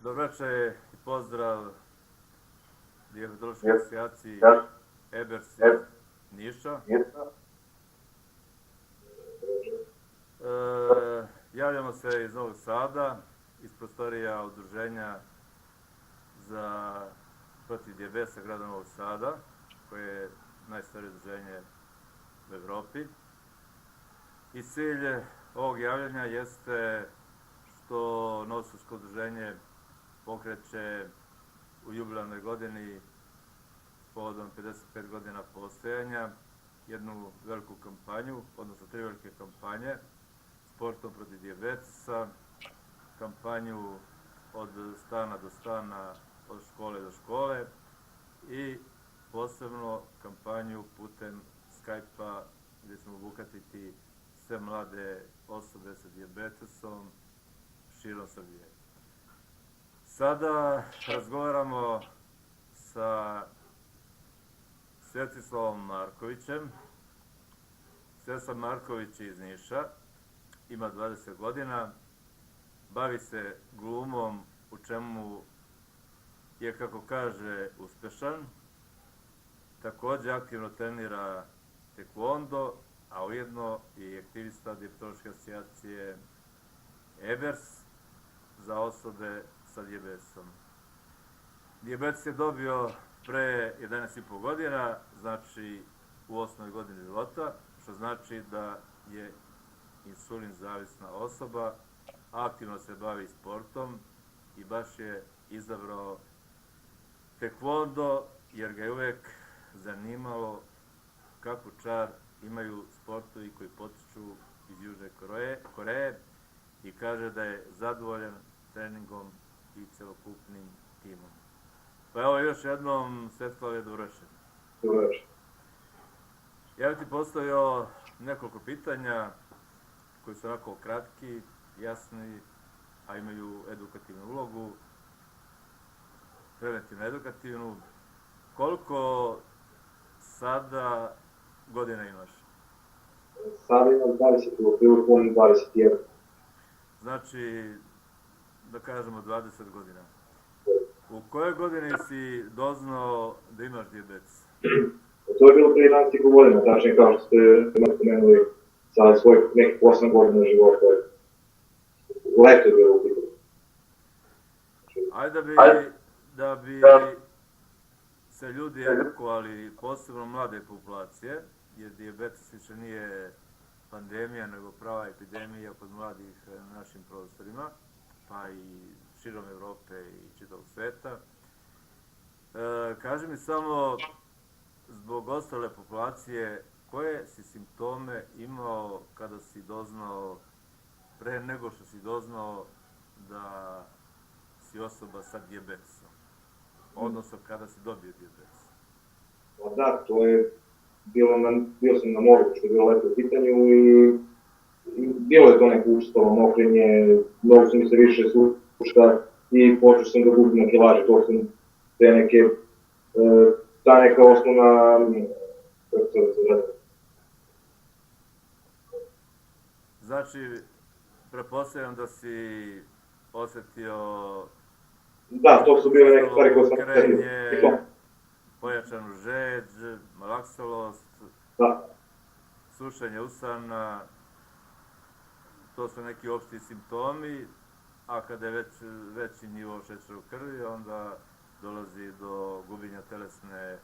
Dobroveče i pozdrav Dijabetološkoj asocijaciji EBERS iz Niša. Javljamo se iz Novog Sada, iz prostorija Udruženja protiv dijabetesa grada Novog Sada, koje je najstarije udruženje u Evropi. I cilj ovog javljanja jeste što Novosadsko udruženje pokreće u jubilarnoj godini povodom 55 godina postojanja jednu veliku kampanju, odnosno 3 velike kampanje, sportom protiv dijabetesa, kampanju od stana do stana, od škole do škole i posebno kampanju putem Skype-a gdje ćemo obuhvatiti sve mlade osobe sa dijabetesom širom Srbije. Sada razgovaramo sa Svetislavom Markovićem. Svetislav Marković je iz Niša, ima 20 godina, bavi se glumom, u čemu je, kako kaže, uspešan. Takođe aktivno trenira tekvondo, a ujedno i aktivista Dijabetološke asocijacije EBERS za osobe sa dijabetesom. Dijabetes je dobio pre 11,5 godina, znači u 8. godini života, što znači da je insulin zavisna osoba, aktivno se bavi sportom i baš je izabrao tekvondo jer ga je uvek zanimalo kakvu čar imaju sportovi koji potiču iz Južne Koreje i kaže da je zadovoljan treningom i celokupnim timom. Pa evo još jednom, Svetislave, dobroveče. Dobroveče. Ja bih ti postavio nekoliko pitanja koji su onako kratki, jasni, a imaju edukativnu ulogu, preventivno edukativnu. Koliko sada godina imaš? Sada imam 20, u aprilu punim 21. Znači, da kažemo 20 godina. U kojoj godini si doznao da imaš dijabetes? To je bilo pre 11 godina, tačnije kao što ste napomenuli, sa svojih nekih 8 godina života. Leto je bilo u pitanju. Ajde da bi se ljudi edukovali, posebno mlade populacije, jer dijabetes više nije pandemija, nego prava epidemija kod mladih na našim prostorima, pa i širom Evrope i čitavog sveta. Kaži mi samo, zbog ostale populacije, koje si simptome imao kada si doznao, pre nego što si doznao da si osoba sa dijabetesom, odnosno kada si dobio dijabetes? Pa da, to je bio sam na moru, što je bilo leto u pitanju i bilo je to neko učestalo mokrenje, mnogo sam mi se više sušta i počeo sam da gubim na kilaže, to sam ta neka osnovna, kako se zove. Znači, pretpostavljam da si osetio... Da, to su bile neke stvari koje sam mokrenje, pojačanu žeđ, malaksalost, sušenje usana, to su neki opšti simptomi, a kada je veći nivo šećera u krvi, onda dolazi do gubljenja telesne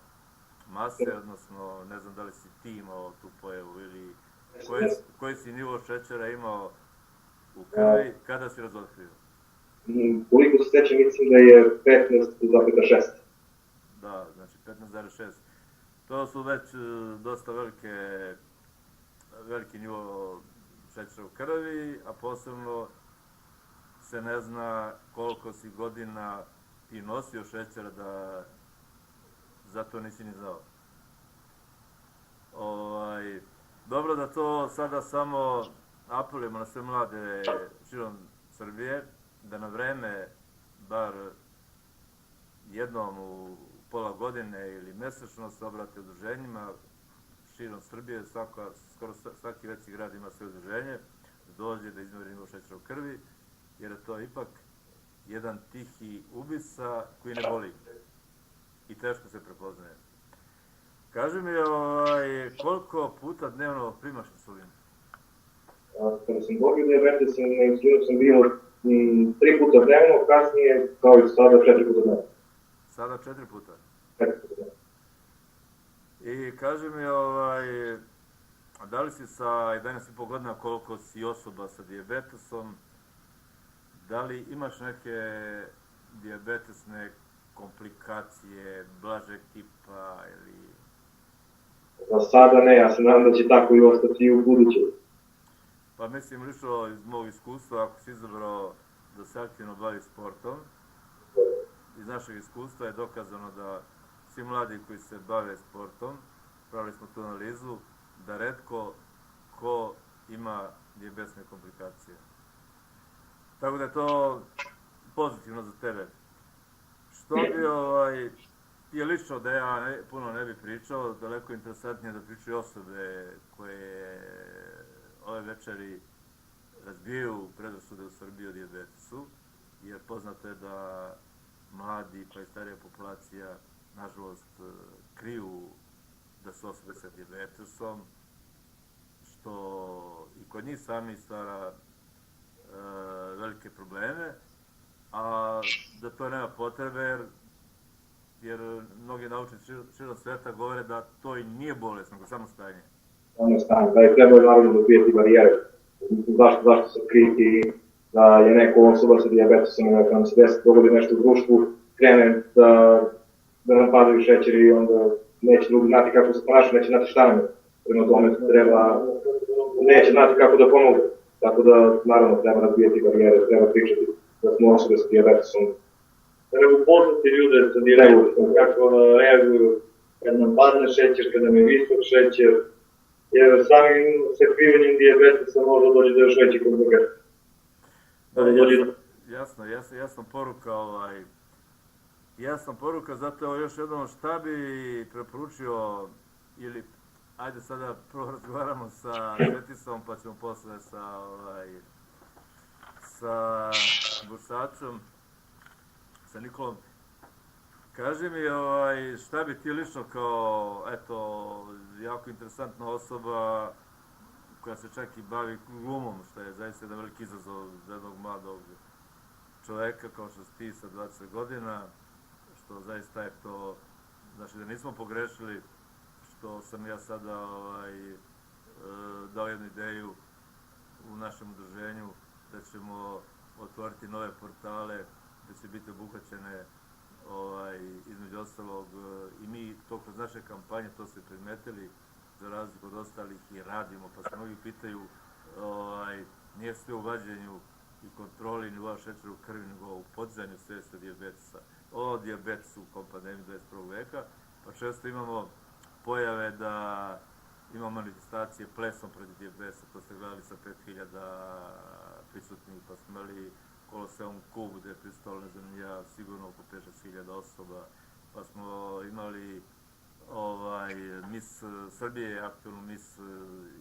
mase, odnosno ne znam da li si ti imao tu pojavu ili koji si nivo šećera imao u krvi, kada si razotkrio? Koliko se sećam, mislim da je 15,6. Da, znači 15,6. To su već dosta veliki nivo šećera u krvi, a posebno se ne zna koliko si godina ti nosio šećera da zato nisi ni znao. Dobro da to sada samo apelujemo na sve mlade širom Srbije, da na vreme, bar jednom u pola godine ili mesečno se obrate udruženjima širom Srbije, skoro svaki veći grad ima svoje udruženje, dođe da izmeri nivo šećera u krvi, jer je to ipak jedan tihi ubica koji ne boli i teško se prepoznaje. Kaži mi, koliko puta dnevno primaš insulin? Kada sam dobio dijabetes, na insulinu sam bio 3 puta dnevno, kasnije, kao i sada, 4 puta dnevno. Sada 4 puta. 4 puta dnevno. I kaži mi, da li si sa 11,5 godina koliko si osoba sa dijabetesom, da li imaš neke dijabetesne komplikacije, blažeg tipa ili... Za sada ne, ja se nadam da će tako i ostati i u buduće. Pa mislim, lično iz mog iskustva, ako si izabrao da se aktivno bavi sportom, iz našeg iskustva je dokazano da svi mladi koji se bave sportom, pravili smo tu analizu, da retko ko ima dijabetesne komplikacije. Tako da je to pozitivno za tebe. Što bi, je lično da ja puno ne bi pričao, daleko interesantnije da pričaju osobe koje ove večeri razbijaju predrasude u Srbiji o dijabetesu, jer poznato je da mladi pa i starija populacija nažalost kriju da su osobe sa dijabetesom, što i kod njih sami stvara velike probleme, a da to nema potrebe jer mnogi naučnici širom sveta govore da to i nije bolest, nego samo stanje. Samo stanje, da je trebalo naravno dobijeti barijere. Zašto se kriti da je neko osoba sa dijabetesom, kada nam se dogodi nešto u društvu, krene da nam padaju šećeri i onda neće drugi znati kako se ponaša, neće znati šta nam je. Prema tome neće znati kako da pomogu. Tako da, naravno, treba razbijeti barijere, treba pričati da smo osobe sa dijabetesom. Treba upoznati ljude sa dijabetesom, kako reaguju kad nam padne šećer, kad nam je visok šećer, jer samim sakrivanjem dijabetesa može doći do još većih komplikacija. Jasna poruka, jasna poruka, zato još jednom šta bi preporučio, ili ajde sada prvo razgovaramo sa Svetisom, pa ćemo posle sa Bursačom, sa Nikolom. Kaži mi, šta bi ti lično kao, eto, jako interesantna osoba koja se čak i bavi glumom, što je zaista jedan veliki izazov za jednog mladog čoveka kao što si ti sa 20 godina, što zaista je to, znači da nismo pogrešili, što sam ja sada dao jednu ideju u našem udruženju da ćemo otvoriti nove portale, da će biti obuhvaćene između ostalog i mi to kroz naše kampanje, to se primetili za razliku od ostalih i radimo, pa se mnogi pitaju, nije sve u vađenju i kontroli nivoa šećera u krvi, nego u podizanju svijesti dijabetesa, o dijabetesu kao pandemiji 21. veka, pa često imamo pojave da imamo manifestacije plesom protiv dijabetesa, to ste gledali sa 5000 prisutnih, pa smo imali Koloseum Kub gde je pristalo, ne znam ja, sigurno oko 5-6 osoba, pa smo imali Miss Srbije, aktualnu Miss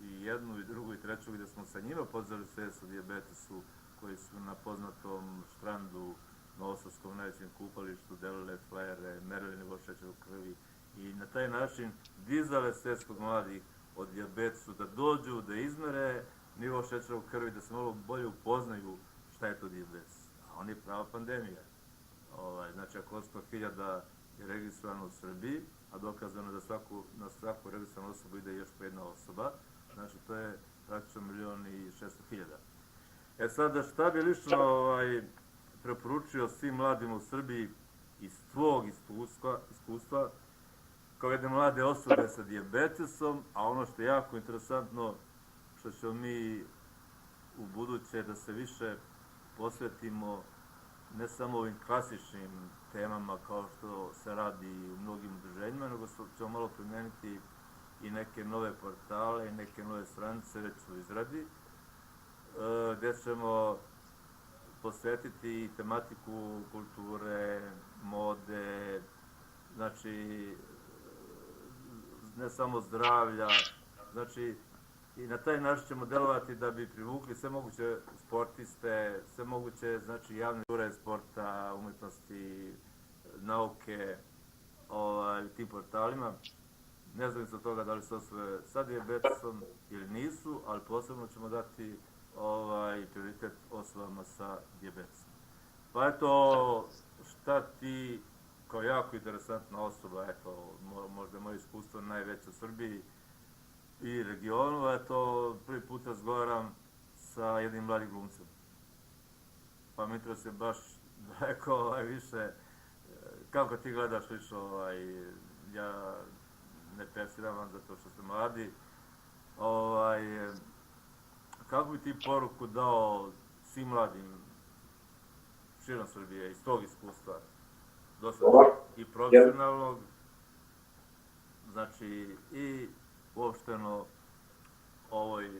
i jednu i drugu i treću, gde smo sa njima podizali svijest o dijabetesu, koji su na poznatom štrandu Novosavskom najvećem kupalištu delile flajere, merili nivo šećera u krvi i na taj način dizale svijest kod mladih o dijabetesu, da dođu, da izmere nivo šećera u krvi, da se malo bolje upoznaju šta je to dijabetes. A on je prava pandemija. Znači, ako 100.000 je registrovano u Srbiji, a dokazano da na svaku registrovanu osobu ide još po jedna osoba, znači to je praktično 1.600.000. E sada, šta bi lično preporučio svim mladima u Srbiji iz tvog iskustva, kao jedne mlade osobe sa dijabetesom, a ono što je jako interesantno, što ćemo mi u buduće da se više posvetimo ne samo ovim klasičnim temama kao što se radi u mnogim udruženjima, nego ćemo malo primeniti i neke nove portale i neke nove stranice već u izradi, gde ćemo posvetiti tematiku kulture, mode, znači ne samo zdravlja, znači I na taj način ćemo delovati da bi privukli sve moguće sportiste, sve moguće znači, javne ure sporta, umetnosti, nauke u tim portalima. Nezavisno od toga da li su osobe sa dijabetesom ili nisu, ali posebno ćemo dati prioritet osobama sa dijabetesom. Pa eto, šta ti kao jako interesantna osoba, eto, možda moje iskustvo najveće u Srbiji i regionu, eto, prvi put razgovaram sa jednim mladim glumcem. Pa mi interesuje baš daleko više, kako ti gledaš više, ja ne persiram vam zato što ste mladi, kako bi ti poruku dao svim mladim širom Srbije iz tog iskustva, dosta i profesionalnog, znači i uopšteno ovoj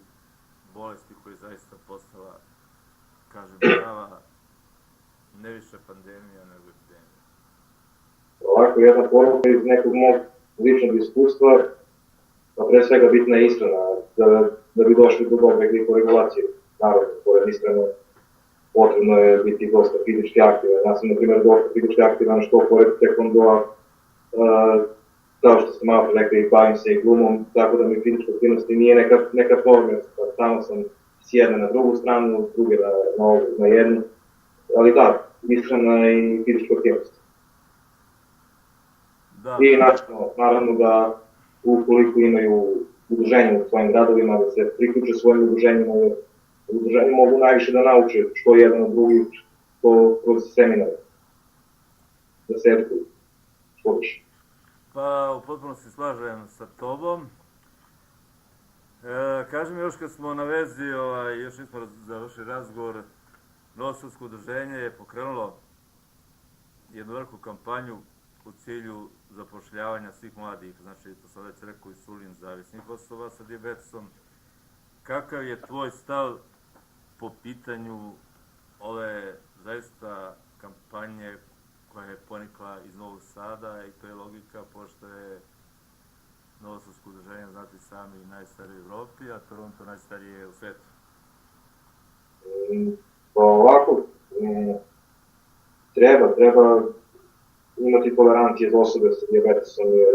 bolesti koja je zaista postala, kažem, prava, ne više pandemija nego epidemija. Ovako, jedna poruka iz nekog mog ličnog iskustva, a pre svega bitna je ishrana, da bi došli do dobre regulacije. Naravno, pored ishrane, potrebno je biti dosta fizički aktivan. Ja sam, na primjer, dosta fizički aktivan, što pored taekwondoa, kao što sam malo rekli, bavim se i glumom, tako da mi fizička aktivnosti nije neka forma, samo sam s jedne na drugu stranu, s druge na jednu, ali da, ishrana i fizička aktivnost. Da. I naravno da ukoliko imaju udruženje u svojim gradovima, da se priključe svojim udruženjima, udruženje mogu najviše da nauče što jedan od drugih, što kroz seminar, da se edukuju, što više. Pa, u potpunosti slažem sa tobom. Kaži mi još kad smo na vezi, još nismo završili razgovor, Novosadsko udruženje je pokrenulo jednu veliku kampanju u cilju zapošljavanja svih mladih, znači to sam već rekao i Sulin, zavisnih osoba sa dijabetesom. Kakav je tvoj stav po pitanju ove zaista kampanje koja je ponikla iz Novog Sada i to je logika, pošto je Novosadsko udruženje, znate sami, najstarije u Evropi, a Toronto najstarije u svetu? Pa ovako, treba imati tolerancije za osobe sa dijabetesom, jer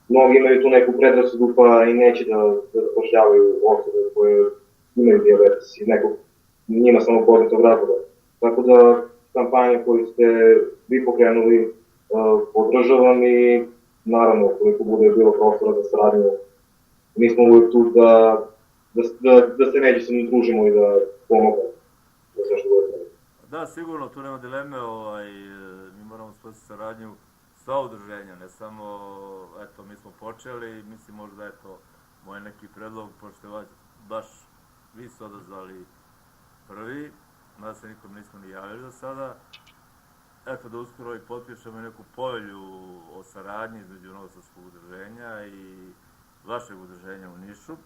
mnogi imaju tu neku predrasudu pa i neće da zapošljavaju osobe koje imaju dijabetes iz nekog njima samo poznatog razloga. Tako da kampanja koju ste vi pokrenuli podržavam i naravno koliko bude bilo prostora za saradnju, mi smo uvijek tu da se međusobno družimo i da pomognemo za sve što bude. Da, sigurno, tu nema dileme, mi moramo spostiti saradnju sa udruženjem, ne samo, eto, mi smo počeli, mislim možda, eto, moj neki predlog, pošto baš vi se odazvali prvi, mada se nikom nismo ni javili do sada, eto da uskoro i potpišemo neku povelju o saradnji između Novosadskog udruženja i vašeg udruženja u Nišu,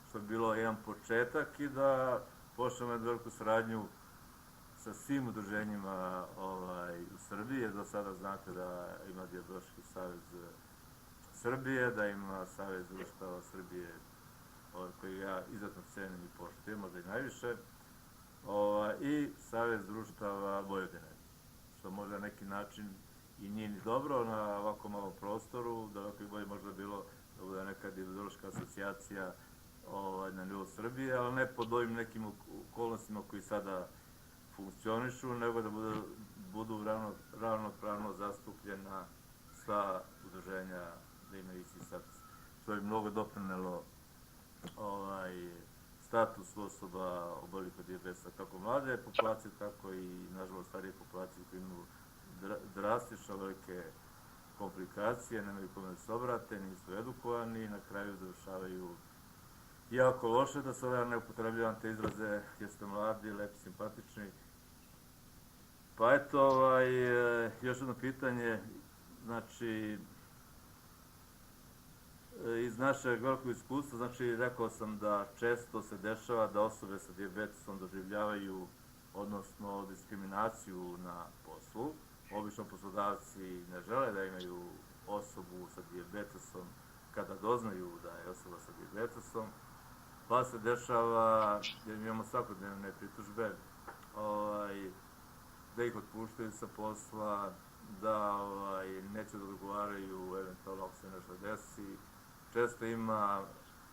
što bi bilo jedan početak i da počnemo jednu veliku saradnju sa svim udruženjima u Srbiji, jer do sada znate da ima Dijabetički savez Srbije, da ima Savez društava Srbije, koji ja izuzetno cenim i poštujem, možda i najviše, i Savez društava Vojvodine, što možda na neki način i nije ni dobro na ovako malom prostoru, daleko i bolje možda bilo da bude neka dijabetička asocijacija na nivou Srbije, ali ne pod ovim nekim okolnostima koji sada funkcionišu, nego da budu ravnopravno zastupljena sva udruženja da imaju isti status. Što je mnogo doprinelo status osoba oboljelih od dijabetesa, kako mlade populacije, tako i, nažalost, starije populacije koji imaju drastično velike komplikacije, nemaju kome da se obrate, nisu edukovani i na kraju završavaju jako loše, da sada ne upotrebljavam te izraze jer ste mladi, lepi, simpatični. Pa eto, još jedno pitanje, znači, iz našeg velikog iskustva, znači, rekao sam da često se dešava da osobe sa dijabetesom doživljavaju, odnosno diskriminaciju na poslu. Obično poslodavci ne žele da imaju osobu sa dijabetesom kada doznaju da je osoba sa dijabetesom, pa se dešava, jer mi imamo svakodnevne pritužbe, da ih otpuštaju sa posla, da neće da odgovaraju eventualno ako se nešto desi. Često ima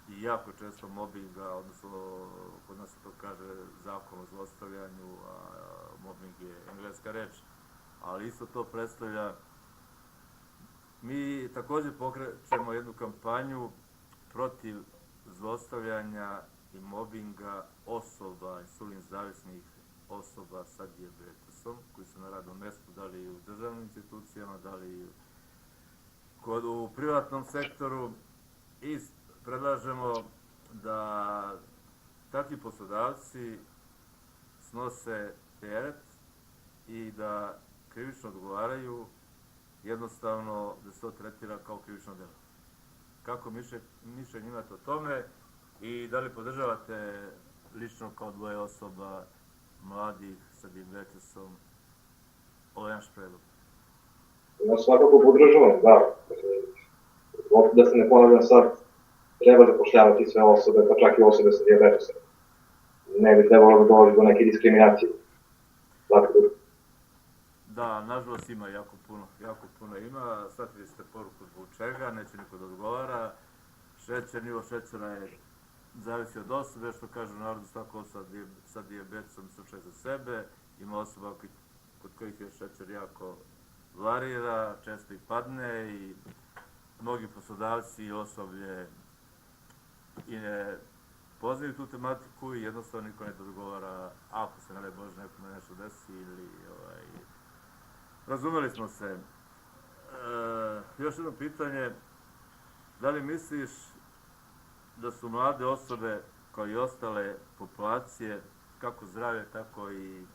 i jako često mobinga, odnosno kod nas se to kaže zakon o zlostavljanju, a mobbing je engleska reč, ali isto to predstavlja. Mi također pokrećemo jednu kampanju protiv zlostavljanja i mobinga osoba, insulin zavisnih osoba sa dijabetesom, koji su na radnom mestu, da li u državnim institucijama, da li u privatnom sektoru, i predlažemo da takvi poslodavci snose teret i da krivično odgovaraju, jednostavno da se to tretira kao krivično delo. Kako mišljenje imate o tome i da li podržavate lično kao dvoje osoba mladih sa dijabetesom ovaj naš predlog? Ja svakako podržavam, da. Da se ne ponavljam sad, treba zapošljavati sve osobe, pa čak i osobe sa dijabetesom. Ne bi trebalo da dolazi do neke diskriminacije. Da, nažalost ima jako puno ima. Shvatili ste poruku zbog čega, neće niko da odgovara. Nivo šećera je zavisi od osobe, što kaže u narodu, svaka osoba sa dijabetesom slučaj za sebe. Ima osoba kod kojih je šećer jako varira, često i padne i mnogi poslodavci i osoblje i ne poznaju tu tematiku i jednostavno niko ne odgovara ako se ne daj Bože nekome nešto desi ili razumeli smo se. Još jedno pitanje, da li misliš da su mlade osobe kao i ostale populacije, kako zdrave, tako i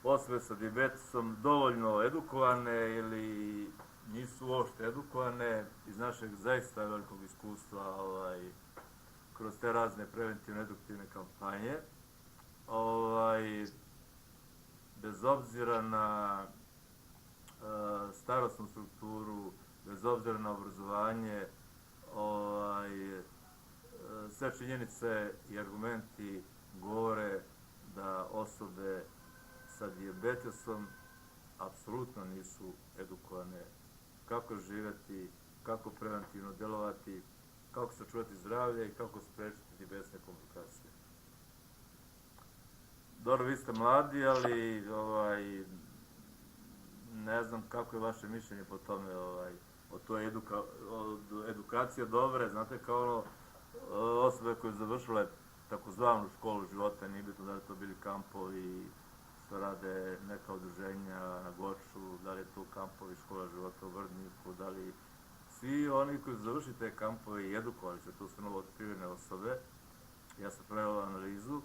osobe sa dijabetesom, dovoljno edukovane ili nisu uopšte edukovane? Iz našeg zaista velikog iskustva kroz te razne preventivne eduktivne kampanje, bez obzira na starosnu strukturu, bez obzira na obrazovanje, sve činjenice i argumenti govore da osobe sa dijabetesom apsolutno nisu edukovane kako živeti, kako preventivno delovati, kako sačuvati zdravlje i kako sprečiti dijabetesne komplikacije. Dobro, vi ste mladi, ali ne znam kako je vaše mišljenje po tome, o toj edukaciji dobre, znate, kao osobe koje su završile takozvanu školu života, nije bitno da li to bili kampovi, što rade neka udruženja na Goču, da li je to kampovi škola života u Vrdniku, da li svi oni koji su završili te kampove i edukovali se, to su novo otkrivene osobe, ja sam pravila analizu,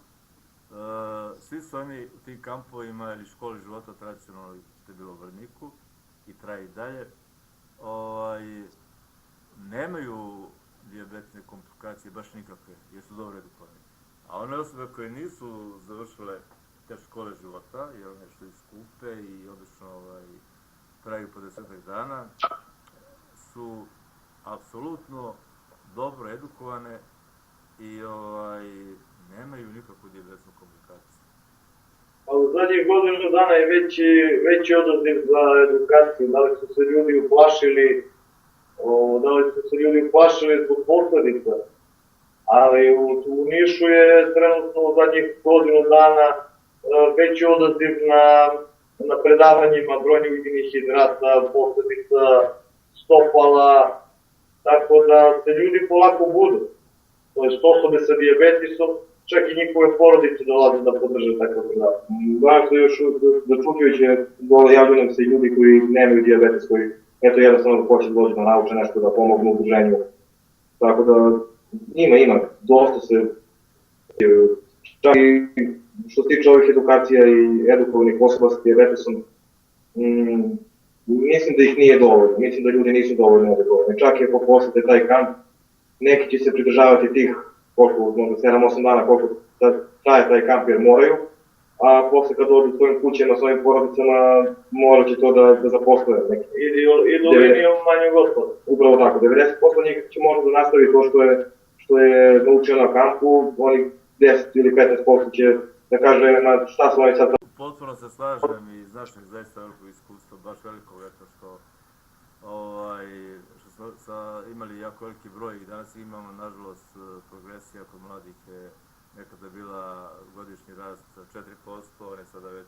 svi su oni u tim kampovima ili školi života tradicionalno, što je bilo u Vrdniku i traje i dalje, nemaju dijabetne komplikacije baš nikakve, jer su dobro edukovani. A one osobe koje nisu završile te škole života, jer one što iskupe i obično traju po 10 dana, su apsolutno dobro edukovane i nemaju nikakvu dijabetnu komplikaciju. A u zadnjih godinu dana je veći odaziv za edukaciju. Da li su se ljudi uplašili zbog posledica. Ali u Nišu je trenutno u zadnjih godinu dana veći odaziv na predavanjima brojnih ugljenih hidrata, posledica stopala, tako da se ljudi polako budu. To je osobe sa dijabetesom, čak i njihove porodice dolaze da podrže takav program. Danas je još začutljujuće, javljaju nam se i ljudi koji nemaju dijabetes, koji jednostavno da hoće da dođe da nauče nešto, da pomognu u udruženju. Tako da ima, dosta se, čak i što se tiče ovih edukacija i edukovanih osoba sa dijabetesom, mislim da ih nije dovoljno, mislim da ljudi nisu dovoljno edukovani. Čak i ako posete taj kamp, neki će se pridržavati tih, možda 7-8 dana koliko traje taj kamp jer moraju, a posle kad odu svojim kućama, svojim porodicama, morat će to da zaposle neki. Idu linijom manjeg otpada. Upravo tako, 90% njih će možda da nastavi to što je naučio na kampu, oni 10 ili 15% će da kaže šta su oni sad. Potpuno se slažem i znaš mi zaista veliko iskustvo, baš veliko eto što smo imali jako veliki broj i danas imamo nažalost progresija kod mladih je nekada bila godišnji rast 4%, on je sada već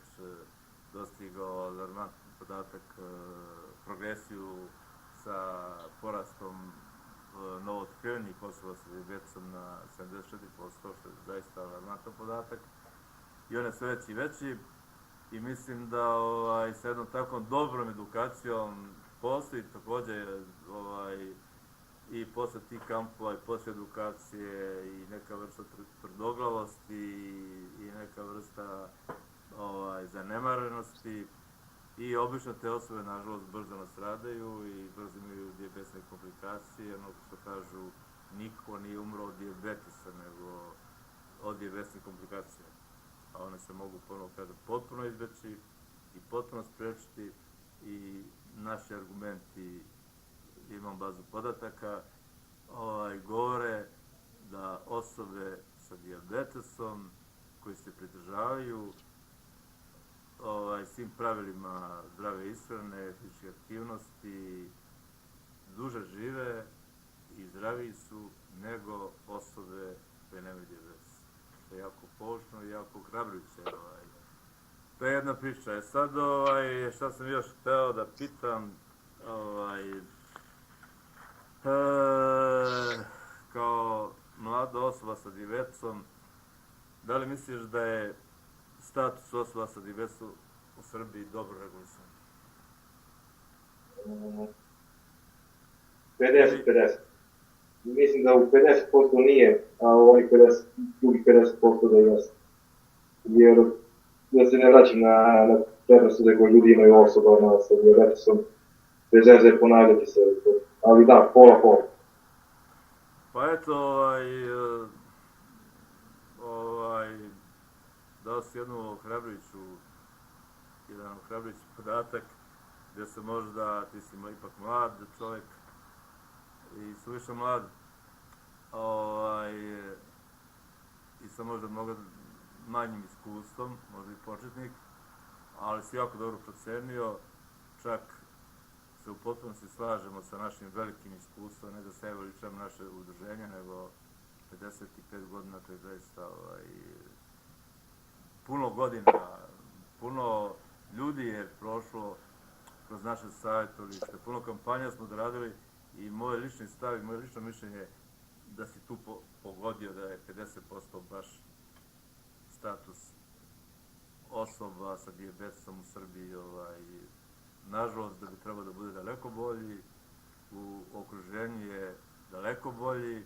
dostigao alarmantni podatak progresiju sa porastom novootkrivenih osoba sa dijabetesom na 74%, što je zaista alarmantan podatak. I on je sve veći i veći i mislim da sa jednom takvom dobrom edukacijom postoji takođe i posle tih kampova i posle edukacije i neka vrsta tvrdoglavosti i neka vrsta zanemarenosti i obično te osobe nažalost brzo nastradaju i brzo imaju dijabetske komplikacije, ono što kažu niko nije umro od dijabetesa nego od dijabetskih komplikacija, a one se mogu ponovo potpuno izbeći i potpuno sprečiti i naši argumenti, imam bazu podataka, govore da osobe sa dijabetesom koji se pridržavaju svim pravilima zdrave ishrane, fizičke aktivnosti, duže žive i zdraviji su nego osobe koje nemaju dijabetes. To je jako poučno i jako hrabrujuće. To je jedna priča. Sad, šta sam još hteo da pitam, kao mlada osoba sa dijabetesom, da li misliš da je status osoba sa dijabetesom u Srbiji dobro regulisan? 50-50. Mislim da u 50% nije, a u ovih drugih 50% da jeste. Jer da se ne vraćam na predrasude koje ljudi imaju osoba sa dijabetesom, bez veze ponavljati se, ali da, pola. Pa eto, dao si jedan ohrabrujući podatak, gde se možda, ti si ipak mlad čovjek i suviše mlad, i sa možda mnogo manjim iskustvom, možda i početnik, ali si jako dobro procenio, čak se u potpunosti slažemo sa našim velikim iskustvom, ne da se evo ličam naše udruženje, nego 55 godina, to je zaista puno godina, puno ljudi je prošlo kroz naše savjetovalište, puno kampanja smo odradili i moj lični stav i moje lično mišljenje da si tu pogodio da je 50% baš status osoba sa dijabetesom u Srbiji, nažalost da bi trebalo da bude daleko bolji, u okruženju je daleko bolji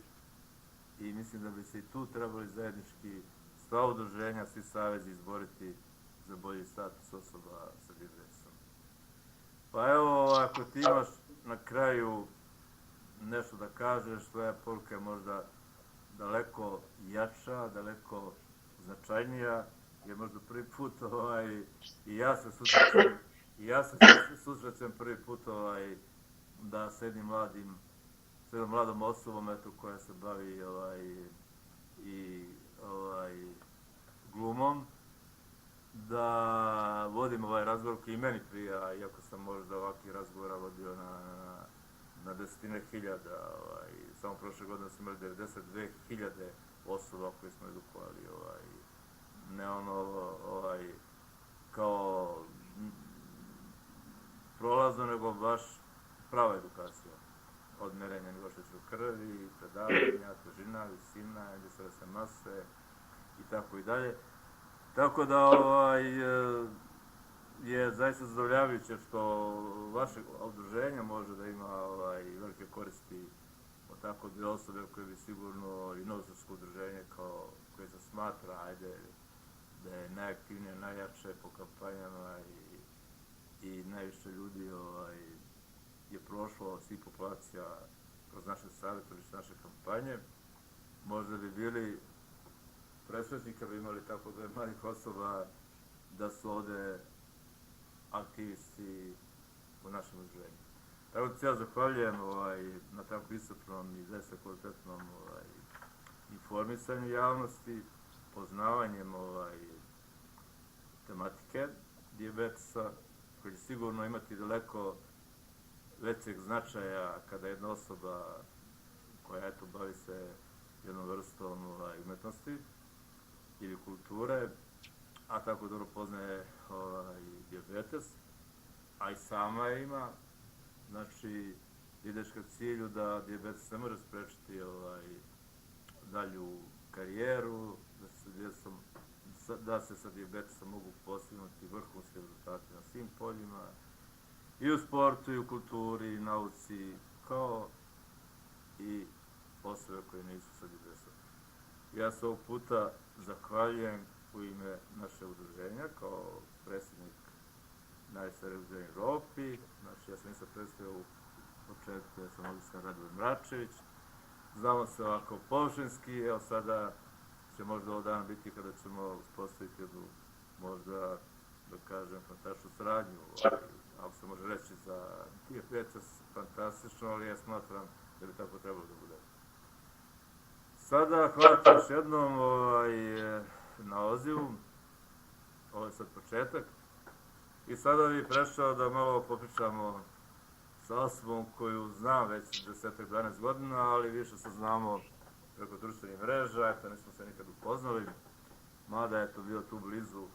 i mislim da bi se i tu trebali zajednički sva udruženja, svi savezi izboriti za bolji status osoba sa dijabetesom. Pa evo, ako ti imaš na kraju nešto da kažeš, tvoja poruka je možda daleko jača, daleko značajnija, jer možda prvi put i ja se susrećem prvi put da s jednom mladom osobom koja se bavi glumom, da vodim ovaj razgovor koji i meni prija, iako sam možda ovakvih razgovora vodio na desetine hiljada, samo prošle godine smo imali 92.000 osoba koje smo edukovali, ne kao prolazno, nego baš prava edukacija. Od merenja nivoa šećera u krvi, predavanja, težina, visina, indeksa mase i tako i dalje. Tako da je zaista zadovoljavajuće što vaše udruženje može da ima velike koristi od tako dve osobe koje bi sigurno i Novosadsko udruženje koje se smatra da je najaktivnije, najjače po kampanjama i najviše ljudi je prošlo svih populacija kroz naše savjetovalište, naše kampanje. Možda bi bili presrećni kad bi imali tako dve mladih osoba da su ovde aktivisti u našem udruženju. Tako da se ja zahvaljujem na tako iscrpnom i zaista kvalitetnom informisanju javnosti, poznavanjem tematike dijabetesa, koji će sigurno imati daleko većeg značaja kada jedna osoba koja bavi se jednom vrstom umetnosti ili kulture, a tako dobro poznaje dijabetes, a i sama ima, znači ideš ka cilju da dijabetes ne može sprečiti dalju karijeru, da se sa dijabetesom mogu postignuti vrhunski rezultati na svim poljima, i u sportu, i u kulturi, i nauci, kao i osobe koje nisu sa dijabetesom. Ja se ovog puta zahvaljujem u ime naše udruženja kao predsjednik najstarijeg udruženja u Evropi. Znači, ja sam nisam predstavio u početku, ja sam Ogistar Radovan Mračević. Znamo se ovako površinski, evo sada će možda ovog dana biti kada ćemo uspostaviti jednu, možda, da kažem, fantastičnu saradnju. Ako se može reći za dijabetes, fantastično, ali ja smatram da bi tako trebalo da bude. Sada, hvala ti još jednom na odzivu. Ovo je sad početak. I sada bih prešao da malo popričamo sa osobom koju znam već 10-12 godina, ali više se znamo preko društvenih mreža, eto nismo se nikad upoznali, mada je to bio tu blizu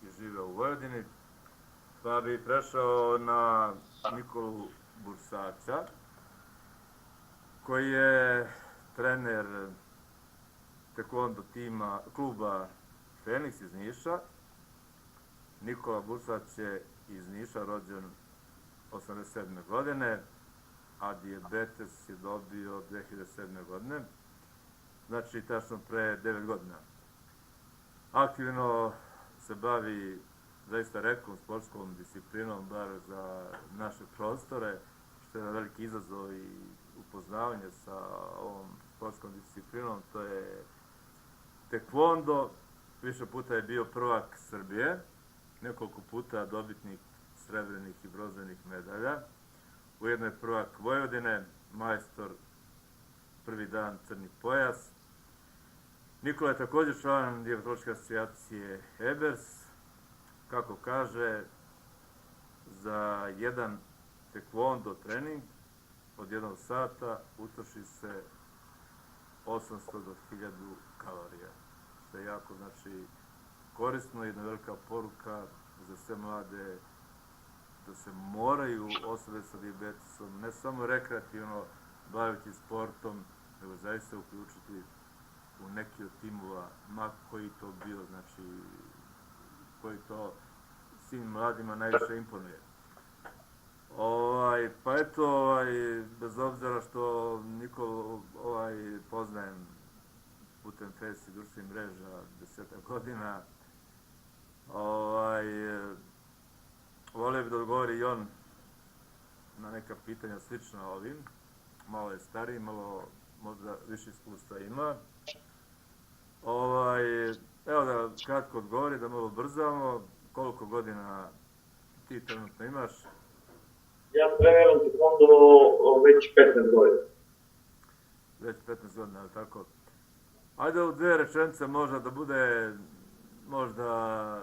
i živeo u Vojvodini. Pa bih prešao na Nikolu Bursaća, koji je trener tekvondo tima kluba Feniks iz Niša. Nikola Bursać je iz Niša, rođen 1987. godine, a dijabetes je dobio 2007. godine, znači tačno pre 9 godina. Aktivno se bavi zaista rekom sportskom disciplinom, bar za naše prostore, što je jedan veliki izazov i upoznavanje sa ovom sportskom disciplinom, to je tekvondo. Više puta je bio prvak Srbije, nekoliko puta dobitnik srebrnih i bronzanih medalja. Ujedno je prvak Vojvodine, majstor prvi dan crni pojas. Nikola je također član dijabetološke asocijacije EBERS. Kako kaže, za jedan tekvondo trening od 1 sata utroši se 800 do 1000 kalorija, što je jako, znači, korisno i jedna velika poruka za sve mlade da se moraju osobe sa dijabetesom ne samo rekreativno baviti sportom, nego zaista uključiti u neki od timova, ma koji to bio, znači, koji to svim mladima najviše imponuje. Pa eto, bez obzira što Nikolu poznajem putem Face i društvenih mreža 10 godina, volio bih da odgovori i on na neka pitanja slična ovim. Malo je stariji, malo možda više iskustva ima. Evo da kratko odgovori, da malo brzamo. Koliko godina ti trenutno imaš? Ja treniram taekwondo već 15 godina. Već 15 godina, ali tako? Ajde u 2 rečenice možda da bude, možda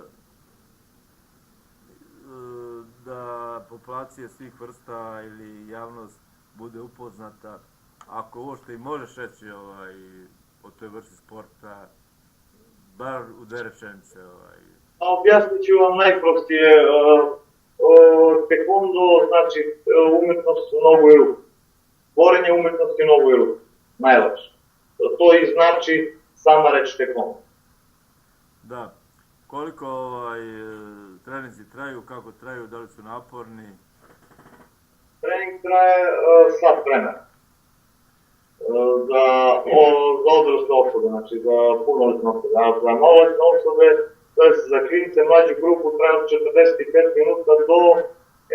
da populacija svih vrsta ili javnost bude upoznata, ako uopšte i možeš reći o toj vrsti sporta, bar u 2 rečenice. Objasnit ću vam najprostije. Taekwondo znači umetnost u nogu i ruku. Tvorenje umetnosti u nogu i ruku. Najlakše. To i znači sama reč taekwondo. Da. Koliko treninzi traju, kako traju, da li su naporni? Trening traje sat vremena. Za odrasle osobe, znači za punoletne osobe. A za maloletne osobe, to je za klince mlađu grupu, traje od 45 minuta do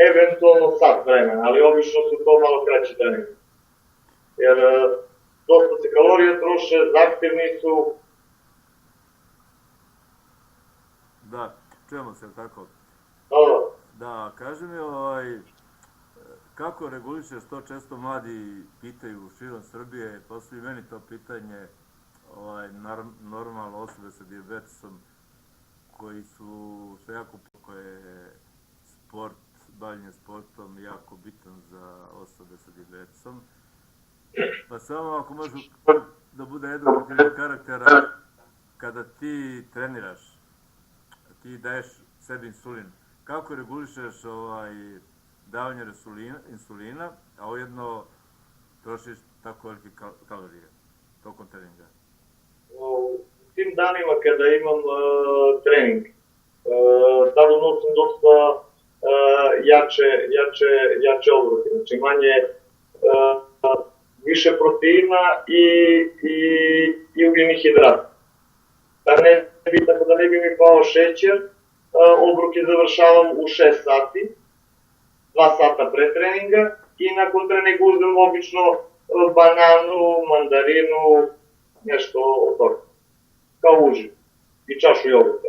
eventualno sat vremena, ali obično su to malo kraći trening. Jer dosta se kalorije troše, zahtevni su. Da. čujemo se, tako? Da, Da, kaži mi, kako regulišeš, to često mladi pitaju širom Srbije, postoji meni to pitanje, normalno osobe sa dijabetesom koji su se jako, koje sport, bavljenje sportom jako bitan za osobe sa dijabetesom. Pa samo ako može da bude edukativnog karaktera, kada ti treniraš, ti daješ sebi insulin, kako regulišeš davanje insulina, a ujedno trošiš tako velike kalorije tokom treninga? u tim danima kada imam trening, tada nosim dosta jače obroke, znači manje, više proteina i ugljenih hidrata. Tako da ne bi mi pao šećer, obroke završavam u 6 sati, 2 sata pre treninga i nakon treninga uzmem obično bananu, mandarinu, nešto od toga, kao uživ i čašu jogurta.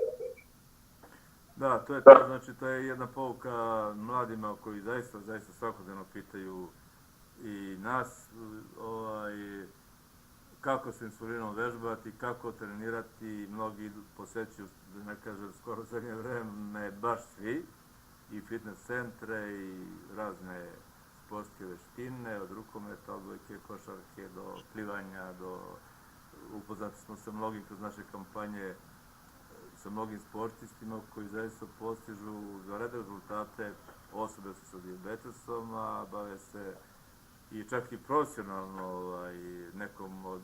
Da, to je to, znači to je jedna pouka mladima koji zaista svakodnevno pitaju i nas kako se insulinom vežbati, kako trenirati, mnogi posećuju, da ne kažem, skoro zadnje vreme, baš svi, i fitness centre i razne sportske veštine, od rukometa, odbojke, košarke, do plivanja, upoznati smo sa mnogim kroz naše kampanje, sa mnogim sportistima koji zaista postižu izvanredne rezultate, osobe su sa dijabetesom, a bave se i čak i profesionalno nekom od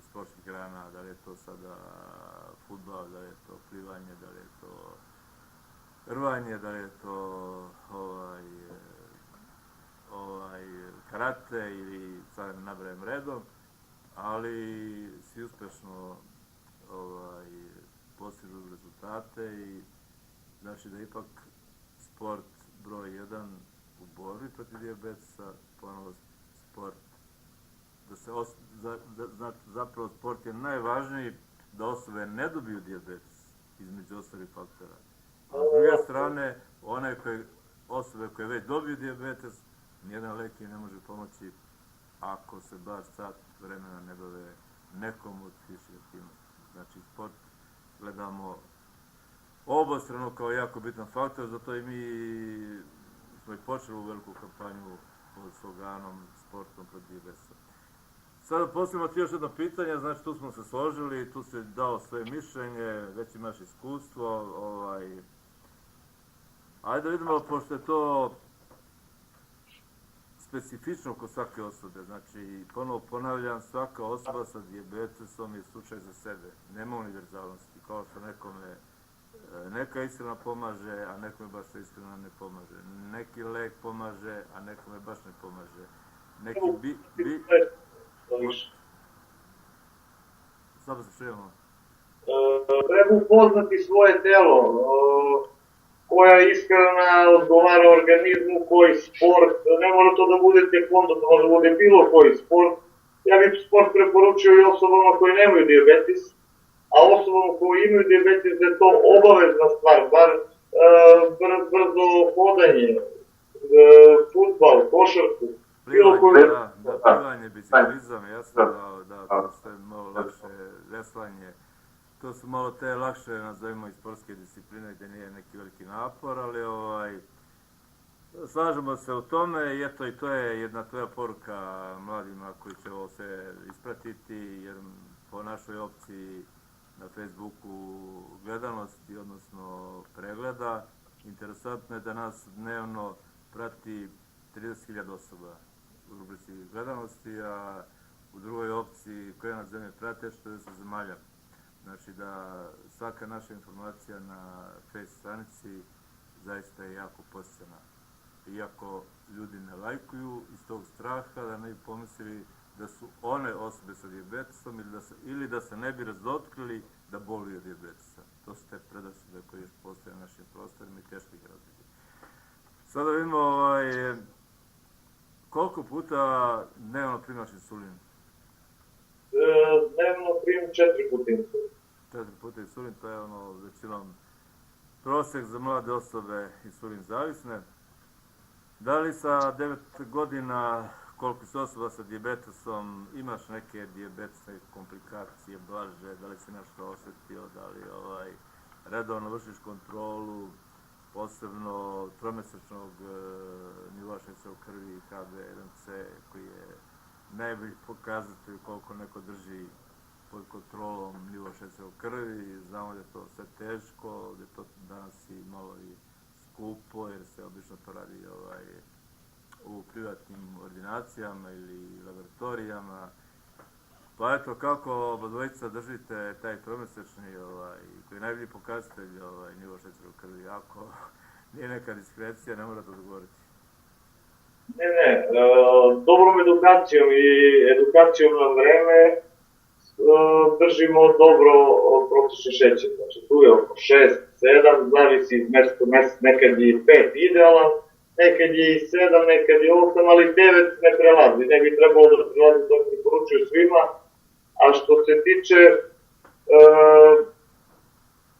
sportskih grana, da li je to sada fudbal, da li je to plivanje, da li je to rvanje, da li je to karate ili sad ne nabrajem redom, ali svi uspešno postižu rezultate i znači da ipak sport broj 1 u borbi protiv dijabetesa, ponovo sport, zapravo sport je najvažniji da osobe ne dobiju dijabetes između ostalih faktora. A s druge strane, osobe koje već dobiju dijabetes, nijedan lek ne može pomoći ako se bar sat vremena ne bave nekom od fizičkih aktivnosti. Znači, sport gledamo obostrano kao jako bitan faktor, zato i mi smo i počeli u veliku kampanju pod sloganom Sportom protiv dijabetesa. Sada postavimo ti još jedno pitanje, znači tu smo se složili, tu si dao svoje mišljenje, već imaš iskustvo, ajde da vidimo, pošto je to specifično kod svake osobe, znači ponovo ponavljam, svaka osoba sa dijabetesom je slučaj za sebe, nema univerzalnosti, kao što nekome neka ishrana pomaže, a nekome baš ta ishrana ne pomaže, neki lek pomaže, a nekome baš ne pomaže, neki Slabo se čujemo. Treba upoznati svoje telo, koja ishrana odgovara organizmu, koji sport, ne mora to da bude taekwondo, to može da bude bilo koji sport. Ja bih sport preporučio i osobama koji nemaju dijabetes, a osobama koji imaju dijabetes da je to obavezna stvar, bar brzo hodanje, fudbal, košarku. Plivanje, biciklizam, jasno da to je malo lakše, veslanje. To su malo te lakše, nazovimo, i sportske discipline gdje nije neki veliki napor, ali slažemo se u tome i eto i to je jedna tvoja poruka mladima koji će ovo sve ispratiti, jer po našoj opciji na Facebooku gledanosti, odnosno pregleda, interesantno je da nas dnevno prati 30.000 osoba u rubrici gledanosti, a u drugoj opciji koja nas zemlje prate, što je 10 zemalja. Znači da svaka naša informacija na Face stranici zaista je jako posjećena. Iako ljudi ne lajkuju iz tog straha da ne bi pomislili da su one osobe sa dijabetesom ili da se ne bi razotkrili da boluju od dijabetesa. To su te predrasude koje još postoje na našim prostorima i teško ih razviti. Sada vidimo koliko puta dnevno primaš insulin? Dnevno primam 4 puta insulin. 4 puta insulin, to je većinom prosjek za mlade osobe insulin zavisne. Da li sa 9 godina, koliko si osoba sa dijabetesom, imaš neke dijabetske komplikacije blaže, da li si nešto osjetio, da li redovno vršiš kontrolu, posebno tromesečnog nivoa šećera u krvi, HbA1c, koji je najbolji pokazatelj koliko neko drži pod kontrolom nivo šećera u krvi. Znamo da je to sve teško, da je to danas i malo i skupo, jer se obično to radi u privatnim ordinacijama ili laboratorijama. Pa eto, kako obadvojica držite taj tromesečni, koji je najbolji pokazatelj nivo šećera u krvi, ako nije neka diskrecija, ne morate odgovoriti. Ne, dobrom edukacijom i edukacijom na vreme držimo dobro prosječni šećer. Znači tu je oko 6, 7, zavisi mjesto, nekad je 5 idealan, nekad je i 7, nekad je 8, ali 9 ne prelazi, ne bi trebalo da prelazi, to preporučuju svima. A što se tiče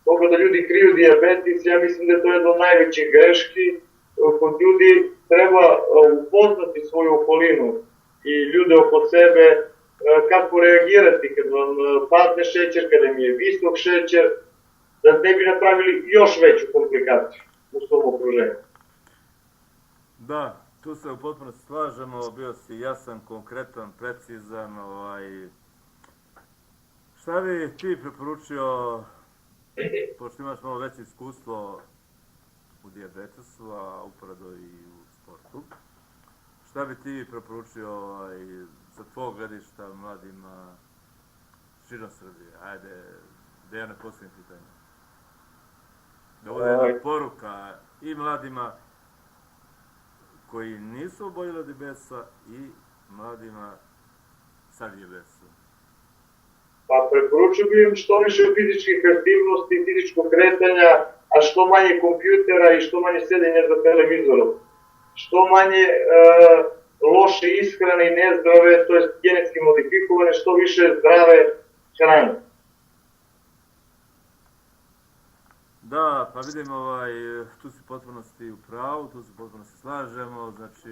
toga da ljudi kriju dijabetes, ja mislim da je to jedna od najvećih greški. Kod ljudi treba upoznati svoju okolinu i ljude oko sebe, kako reagirati kad vam padne šećer, kada mi je visok šećer, da ne bi napravili još veću komplikaciju u svom okruženju. Da, tu se u potpunosti slažemo, bio si jasan, konkretan, precizan. Šta bi ti preporučio, pošto imaš malo veće iskustvo u dijabetesu, a uporedo i u sportu, šta bi ti preporučio sa tvojeg gledišta mladima širom Srbije? Ajde, da ja ne postavim pitanje. Da bude jedna poruka i mladima koji nisu oboljeli od dijabetesa i mladima sa dijabetesom. Pa preporučio bi im što više fizičkih aktivnosti, fizičkog kretanja, a što manje kompjutera i što manje sedenja za televizorom. Što manje loše ishrane i nezdrave, to je genetski modifikovane, što više zdrave hrane. Da, pa vidim, tu si potpunosti u pravu, tu se potpunosti slažemo, znači,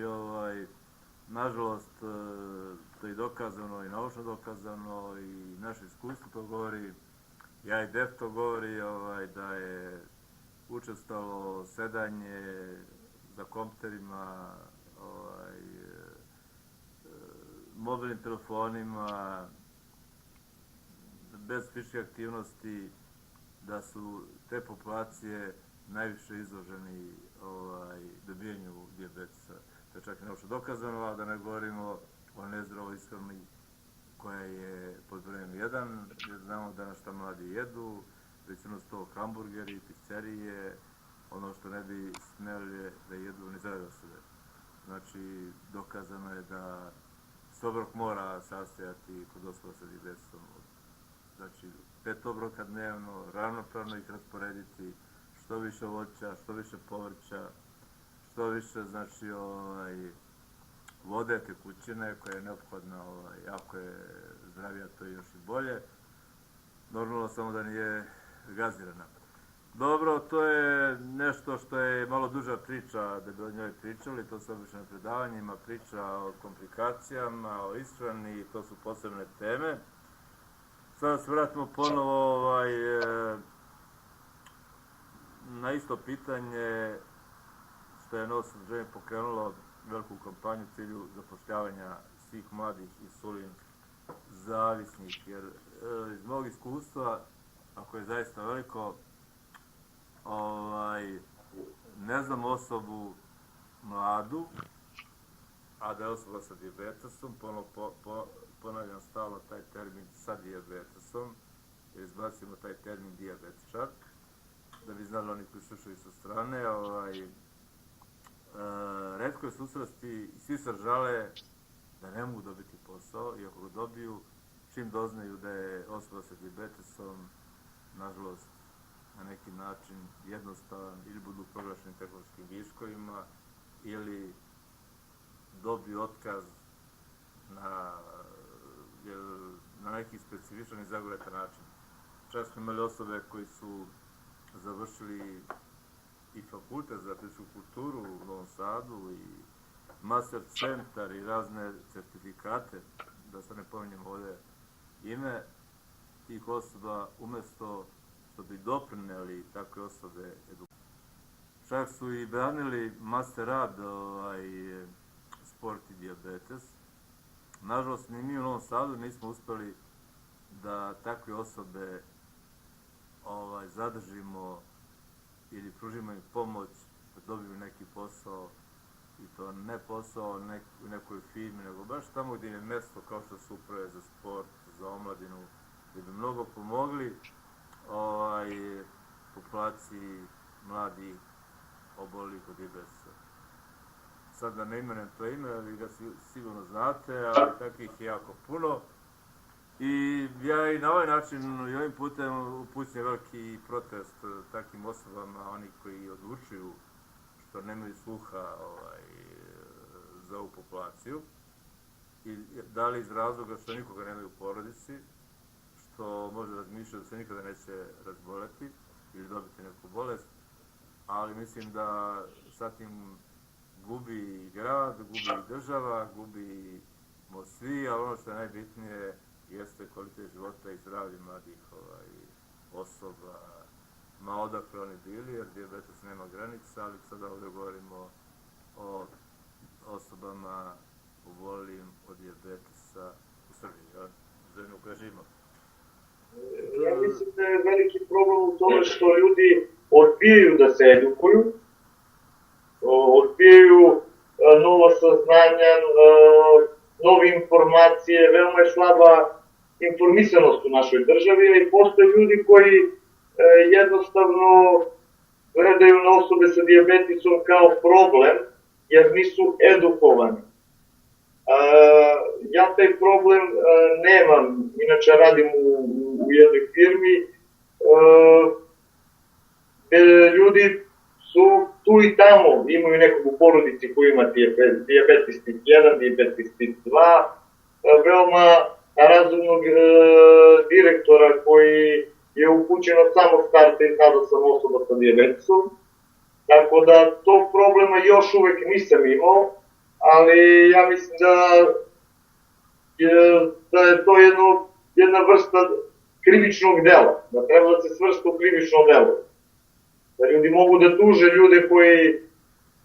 nažalost, to je dokazano i naučno dokazano i naše iskustvo to govori, ja i DEF to govori, da je učestalo sedanje za kompjuterima, mobilnim telefonima, bez fizičke aktivnosti, da su te populacije najviše izloženi dobijanju dijabetesa. To je čak i naučno dokazano, a da ne govorimo o nezdravoj ishrani koja je pod brojem 1, jer znamo da šta mladi jedu, većinu su to hamburgeri, pizzerije, ono što ne bi smeli da jedu ni zdrave osobe. Znači, dokazano je da se obrok mora sastojati kod osoba sa dijabetesom. Znači, 5 obroka dnevno, ravnopravno ih rasporediti, što više voća, što više povrća, što više, znači, vode, tekućine koja je neophodna, ako je zdravija, to je još i bolje. Normalno samo da nije gazirana. Dobro, to je nešto što je malo duža priča da bi o njoj pričali, to su obično na predavanjima, priča o komplikacijama, o ishrani, to su posebne teme. Sada se vratimo ponovo na isto pitanje što je Novo Sadržanje pokrenulo veliku kampanju u cilju zapošljavanja svih mladih insulin zavisnih, jer iz mog iskustva, ako je zaista veliko, ne znam osobu mladu, a da je osoba sa dijabetesom, ponavljam stalno taj termin sa dijabetesom, jer izbacimo taj termin dijabetičar, da bi znali oni koji slušaju sa strane. Retko je susresti i svi se žale da ne mogu dobiti posao, i ako ga dobiju, čim doznaju da je osoba sa dijabetesom, nažalost, na neki način jednostavan, ili budu proglašeni tehnološkim viškovima, ili dobiju otkaz na neki specifičan i zagoretan način. Čak smo imali osobe koji su završili i fakultet za fizičku kulturu u Novom Sadu i master centar i razne certifikate, da se ne pominjem ovdje ime tih osoba, umjesto što bi doprineli takve osobe edukaciju. Čak su i branili master rad sport i dijabetes. Nažalost, ni mi u Novom Sadu nismo uspjeli da takve osobe zadržimo ili pružimo im pomoć da dobiju neki posao, i to ne posao u nekoj firmi, nego baš tamo gdje je mjesto kao što su uprave za sport, za omladinu, gdje bi mnogo pomogli populaciji mladih oboljelih od dijabetesa. Sad da ne imenem to ime, ali ga sigurno znate, ali takvih je jako puno. I ja i na ovaj način i ovim putem upućujem veliki protest takvim osobama, oni koji odlučuju što nemaju sluha za ovu populaciju. I da li iz razloga što nikoga nemaju u porodici, što može razmišljati da se nikada neće razboleti ili dobiti neku bolest, ali mislim da sa tim gubi i grad, gubi i država, gubimo svi, ali ono što je najbitnije jeste kvalitet života i zdravlje mladih osoba, ma odakle oni bili, jer dijabetes nema granica, ali sada ovdje govorimo o osobama obolelim od dijabetesa u Srbiji, zemlju u kojoj živimo. Ja mislim da je veliki problem u tome što ljudi odbijaju da se edukuju, odbijaju nova saznanja, nove informacije, veoma je slaba informisanost u našoj državi, i postoje ljudi koji jednostavno gledaju na osobe sa dijabetesom kao problem, jer nisu edukovani. Ja taj problem nemam, inače radim u jednoj firmi, gde ljudi su tu i tamo, imaju nekog u porodici koji ima dijabetes tip 1, dijabetes tip 2, veoma razumnog direktora koji je upućen od samog starta i zna da sam osoba sa dijabetesom. Tako da tog problema još uvek nisam imao, ali ja mislim da je to jedna vrsta krivičnog dela, da treba da se svrsta u krivično delo. Da ljudi mogu da tuže ljude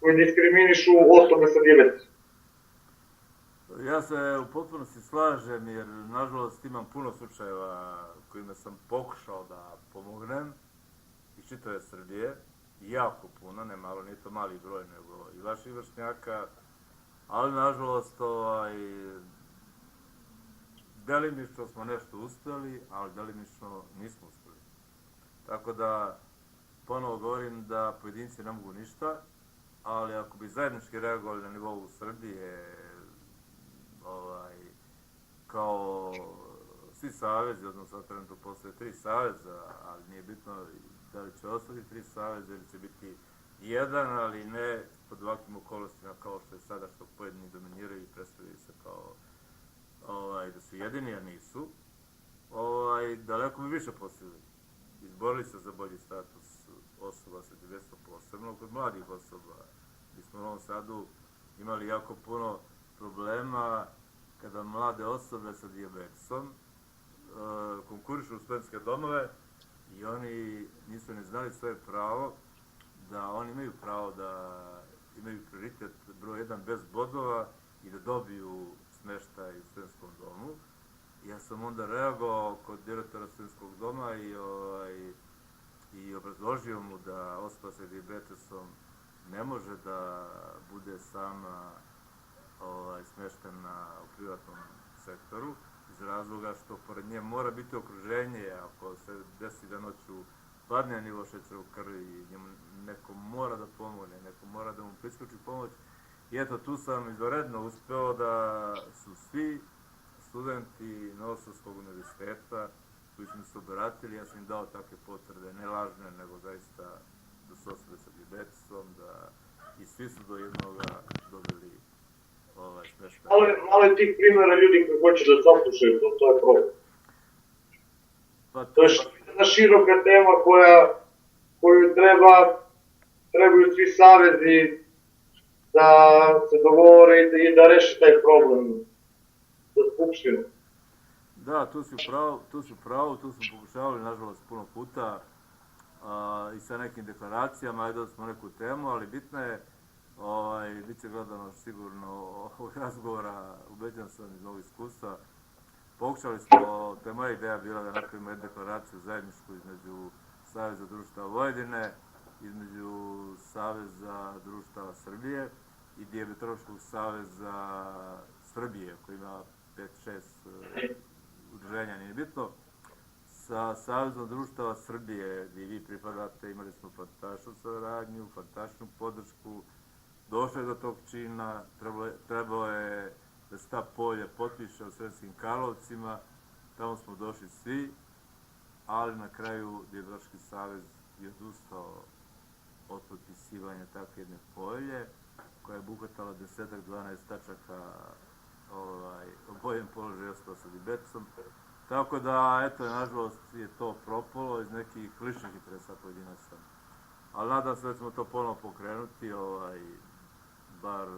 koji diskriminišu osobe sa dijabetesom. Ja se u potpunosti slažem, jer nažalost imam puno slučajeva kojima sam pokušao da pomognem iz čitave Srbije, jako puno, ne malo, nije to mali broj, nego i vaših vršnjaka, ali nažalost delimično smo nešto uspjeli, ali delimično nismo uspjeli. Tako da ponovo govorim da pojedinci ne mogu ništa, ali ako bi zajednički reagovali na nivou Srbije, kao svi savezi, odnosno trenutno postoje 3 saveza, ali nije bitno da li će ostati 3 saveza ili će biti jedan, ali ne pod ovakvim okolnostima kao što je sada, što pojedini dominiraju i predstavljaju se kao da su jedini, a nisu. Daleko bi više postigli. Izborili se za bolji status osoba sa dijabetesom, posebno kod mladih osoba. Mi smo u Novom Sadu imali jako puno problema kada mlade osobe sa dijabetesom konkurišu u studentske domove i oni nisu ne znali svoje pravo, da oni imaju pravo da imaju prioritet broj 1 bez bodova i da dobiju smeštaj u studentskom domu. Ja sam onda reagovao kod direktora studentskog doma i obrazložio mu da osoba sa dijabetesom ne može da bude sama smeštena u privatnom sektoru, iz razloga što pored nje mora biti okruženje. Ako se desi da noću padne nivo šećera u krvi, njemu neko mora da pomogne, neko mora da mu priskoči pomoć. I eto, tu sam izvanredno uspeo da su svi studenti Novosadskog univerziteta koji su mi se obratili, ja sam im dao takve potvrde, ne lažne, nego zaista da su osobe sa dijabetesom, i svi su do jednoga dobili smeštaj. Malo je tih primjera ljudi koji hoće da zaslušaju to je problem. To je jedna široka tema koja koju trebaju svi savezi da se dogovore i da reše taj problem za Skupštinu. Da, tu si u pravu, tu smo pokušavali, nažalost, puno puta i sa nekim deklaracijama, ajde da smo neku temu, ali bitno je, bit će gledano sigurno ovih razgovora, ubeđen sam iz ovog iskustva. Pokušali smo, to je moja ideja bila da napravimo jednu deklaraciju zajedničku između Saveza društava Vojvodine, između Saveza društava Srbije i Dijabetološkog saveza Srbije, koji ima 5-6 udruženja, nije bitno. Sa Savezom društava Srbije, gdje vi pripadate, imali smo fantastičnu saradnju, fantastičnu podršku, došlo je do tog čina, trebalo je da se ta polja potpiše u Sremskim Karlovcima, tamo smo došli svi, ali na kraju Dijabetološki savez je odustao od potpisivanja takve jedne polje, koja je obuhvatala 10-12 tačaka o boljem položaju osoba sa dijabetesom. Tako da, eto, nažalost je to propalo iz nekih ličnih interesa pojedinaca. Ali nadam se da ćemo to ponovno pokrenuti, bar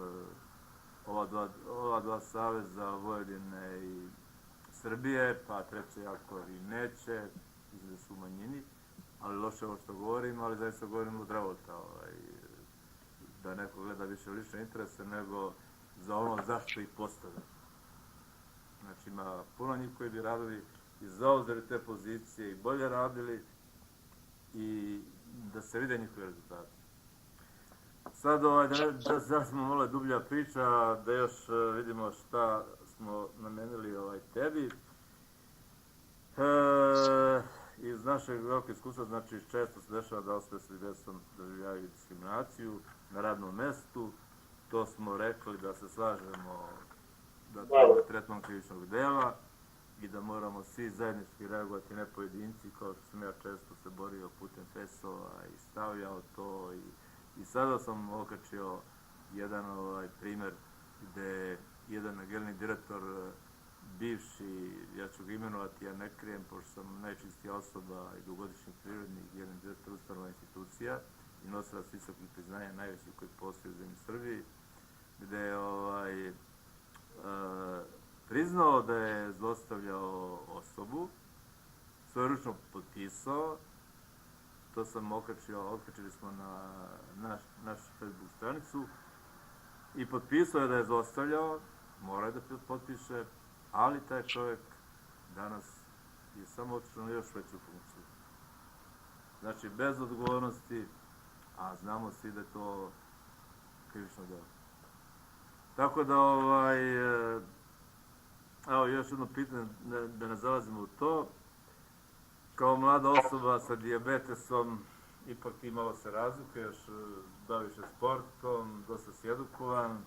ova dva saveza Vojvodine i Srbije, pa treće ako i neće, mislim da su u manjini, ali loše ovo što govorim, ali zaista govorim od revolta, da neko gleda više lične interese nego za ono zašto ih postavlja. Znači ima puno njih koji bi radili i zauzeli te pozicije i bolje radili i da se vide njihovi rezultati. Sad da smo malo dublja priča, da još vidimo šta smo namenili tebi. Iz našeg velikog iskustva, znači često se dešava da osobe sa dijabetesom doživljavaju diskriminaciju na radnom mestu. To smo rekli da se slažemo da treba tretman krivičnog dela i da moramo svi zajednički reagovati, ne pojedinci, kao što sam ja često se borio putem fesova i stavljao to. I sada sam okačio jedan primer gde jedan generalni direktor, bivši, ja ću ga imenovati, ja ne krijem, pošto sam najčistija osoba i dugogodišnji prirodni generalni direktor ustanova institucija i nosilac visokih priznanja, najvećih koji postoji u zemlji Srbiji, gde je priznao da je zlostavljao osobu, svojeručno potpisao, to sam okačili smo na našu Facebook stranicu i potpisao je da je zlostavljao, mora je da potpiše, ali taj čovjek danas je samo otišao na još veću funkciju. Znači, bez odgovornosti, a znamo svi da je to krivično delo. Tako da, evo još jedno pitanje, da ne zalazimo u to. Kao mlada osoba sa dijabetesom, ipak ti malo se razlikuješ, baviš se sportom, dosta si edukovan.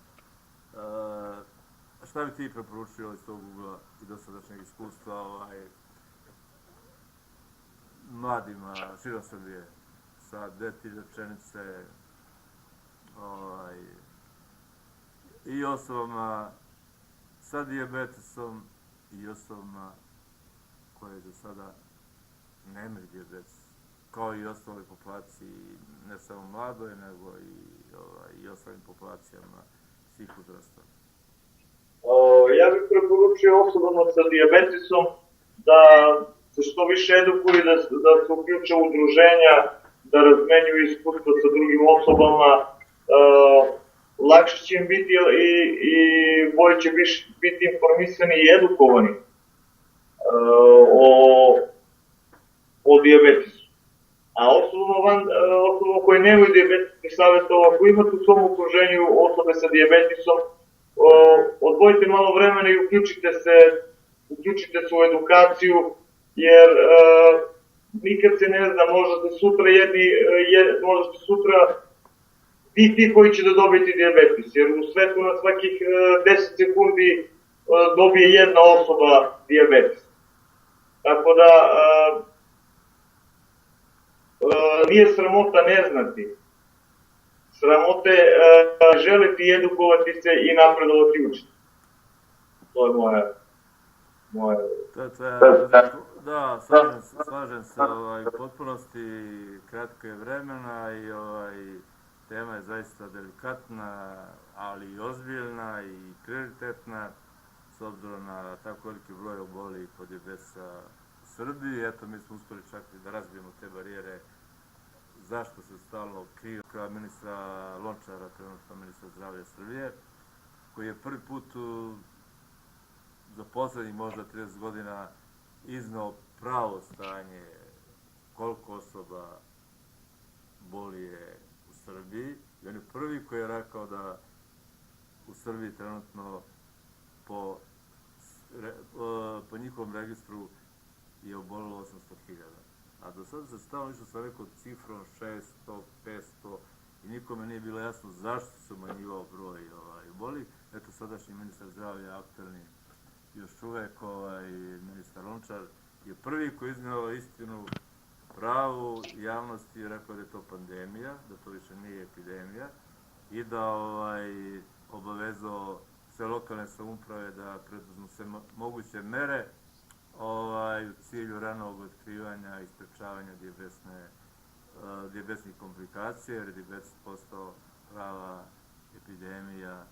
Šta bi ti preporučio iz tog ugla i dosadašnjeg iskustva mladima širom Srbije sa 2-3 rečenice i osobama sa dijabetesom i osobama koje do sada nemaju dijabetes, kao i ostaloj populaciji, ne samo mladoj, nego i ostalim populacijama svih uzrasta? Ja bih preporučio osobama sa dijabetesom da se što više edukuju, da se uključe u udruženja, da razmenjuju iskustva sa drugim osobama. Lakše će im biti i bolje će biti informisani i edukovani o dijabetesu. A osobama koje nemaju dijabetetski savjetova, ako imate u svom okruženju osobe sa dijabetesom, odvojite malo vremena i uključite se u edukaciju, jer nikad se ne zna, možete sutra ti koji će da dobiti dijabetes, jer u svetu na svakih 10 sekundi dobije jedna osoba dijabetes. Tako da nije sramota ne znati. Sramote želiti i edukovati se i napredovati učiti. To je moje... Da, slažem se u potpunosti, kratko je vremena i tema je zaista delikatna, ali i ozbiljna i prioritetna, s obzirom na tako veliki broj oboljelih od dijabetesa u Srbiji. Eto, mi smo uspeli čak i da razbijemo te barijere zašto se stalno krije ministra Lončara, trenutno ministra zdravlja Srbije, koji je prvi put za poslednjih možda 30 godina iznao pravo stanje koliko osoba bolije u Srbiji. I on je prvi koji je rekao da u Srbiji trenutno po njihovom registru je obolilo 800.000. A do sada se stalno išlo sa nekom cifrom 600, 500 i nikome nije bilo jasno zašto se umanjivao broj obolih. Eto, sadašnji ministar zdravlja, aktuelni još uvek ministar Lončar, je prvi koji je izneo istinu pravu javnosti i rekao da je to pandemija, da to više nije epidemija i da obavezao sve lokalne samouprave da preduzmu sve moguće mere u cilju ranog otkrivanja i sprečavanja dijabetskih komplikacija, jer je dijabetes postao prava epidemija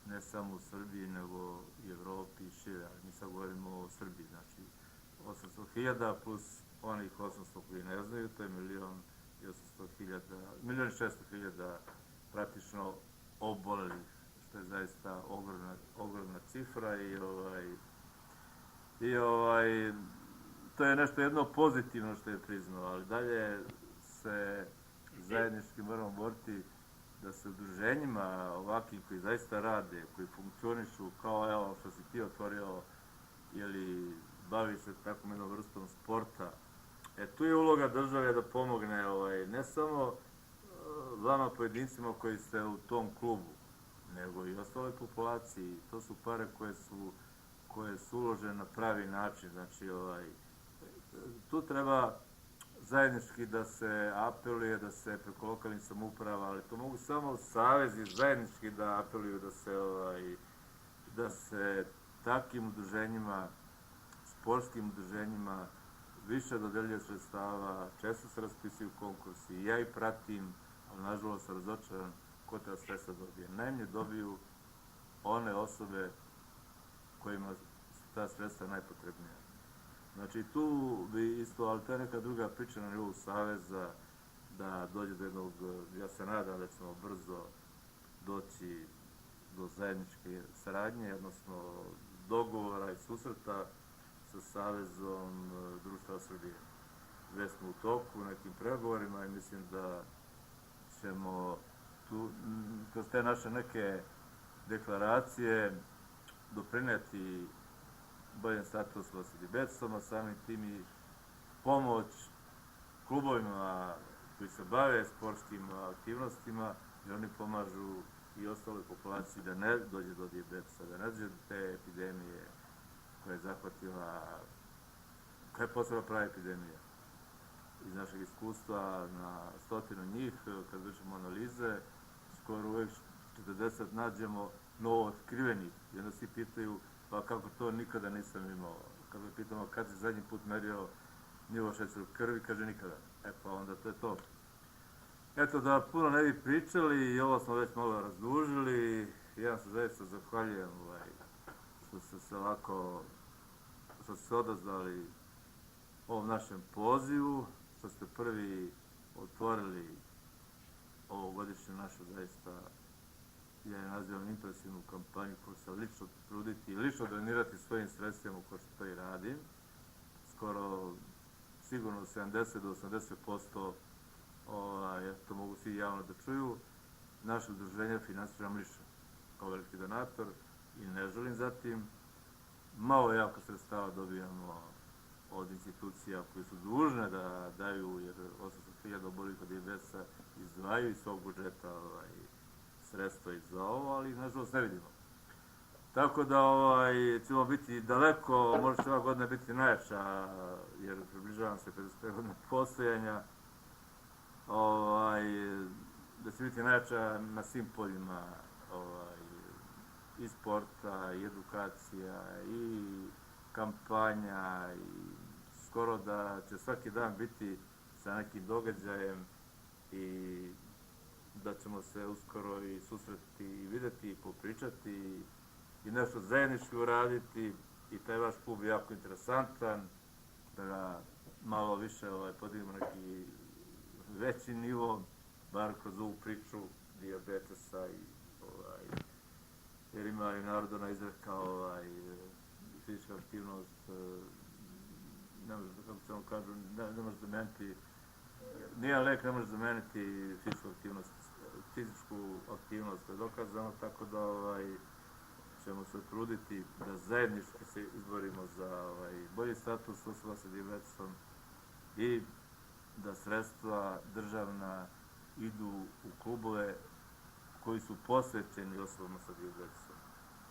ne samo u Srbiji, nego i Evropi i šire. Mi sad govorimo o Srbiji, znači 800.000 plus onih 800 koji ne znaju, to je 1.600.000 praktično obolelih, što je zaista ogromna cifra i to je nešto jedno pozitivno što je priznao, ali dalje se zajednički moramo boriti da se udruženjima ovakvim koji zaista rade, koji funkcionišu kao evo što si ti otvorio ili bavi se takvom jednom vrstom sporta. Tu je uloga države da pomogne ne samo vama pojedincima koji ste u tom klubu, nego i ostaloj populaciji. To su pare koje su uložene na pravi način. Znači, tu treba zajednički da se apeluje, da se preko lokalnih samouprava, ali to mogu samo savezi zajednički da apeluju da se takvim udruženjima, sportskim udruženjima više dodeljuje sredstava, često se raspisuju konkursi, ja ih pratim, ali nažalost sam razočaran ko ta sredstva dobije. Najmanje dobiju one osobe kojima su ta sredstva najpotrebnija. Znači tu bi isto, ali to je neka druga priča na nivou saveza, da dođe do jednog, ja se nadam da ćemo brzo doći do zajedničke saradnje, odnosno dogovora i susreta sa Savezom društva Srbije. Već smo u toku nekim pregovorima i mislim da ćemo tu, kroz te naše neke deklaracije doprineti boljem statusu sa dijabetesom, a samim tim i pomoć klubovima koji se bave sportskim aktivnostima, jer oni pomažu i ostaloj populaciji da ne dođe do dijabetesa, da ne dođe do te epidemije koja je zahvatila, koja je postala prava epidemija. Iz našeg iskustva na 100 njih, kad vršimo analize, skoro uvek 40 nađemo novo otkrivenih i onda svi pitaju pa kako to nikada nisam imao. Kad ga pitamo kad si zadnji put merio nivo šećera u krvi, kaže nikada. Pa onda to je to. Eto, da puno ne bi pričali i ovo smo već malo razdužili. Ja se zaista zahvaljujem što ste se ovako, što ste se odazvali ovom našem pozivu, što ste prvi otvorili ovogodišnju našu zaista, ja je nazivam impresivnu kampanju koju se lično truditi i lično donirati svojim sredstvima ko što to i radim. Skoro sigurno 70 do 80%, to mogu svi javno da čuju, naše udruženje finansiram lično kao veliki donator i ne želim zatim. Malo jako sredstava dobijamo od institucija koje su dužne da daju, jer 800.000 oboljelih od dijabetesa izdvajaju iz svog budžeta sredstva i za ovo, ali nažalost ne vidimo. Tako da ćemo biti daleko, možda će ova godina biti najjača, jer približavam se 55 godina postojanja, da će biti najjača na svim poljima i sporta, i edukacija, i kampanja, i skoro da će svaki dan biti sa nekim događajem i da ćemo se uskoro i susretiti i videti i popričati i nešto zajednički uraditi i taj vaš klub je jako interesantan, da ga malo više podignemo neki veći nivo, bar kroz ovu priču dijabetesa i jer ima i narodna izreka fizička aktivnost ne može, kako se vam kažu, ne može zameniti, nijedan lek ne može zameniti fizičku aktivnost, to je dokazano, tako da ćemo se truditi da zajednički se izborimo za bolji status osoba sa dijabetesom i da sredstva državna idu u klubove koji su posvećeni osobama sa dijabetesom,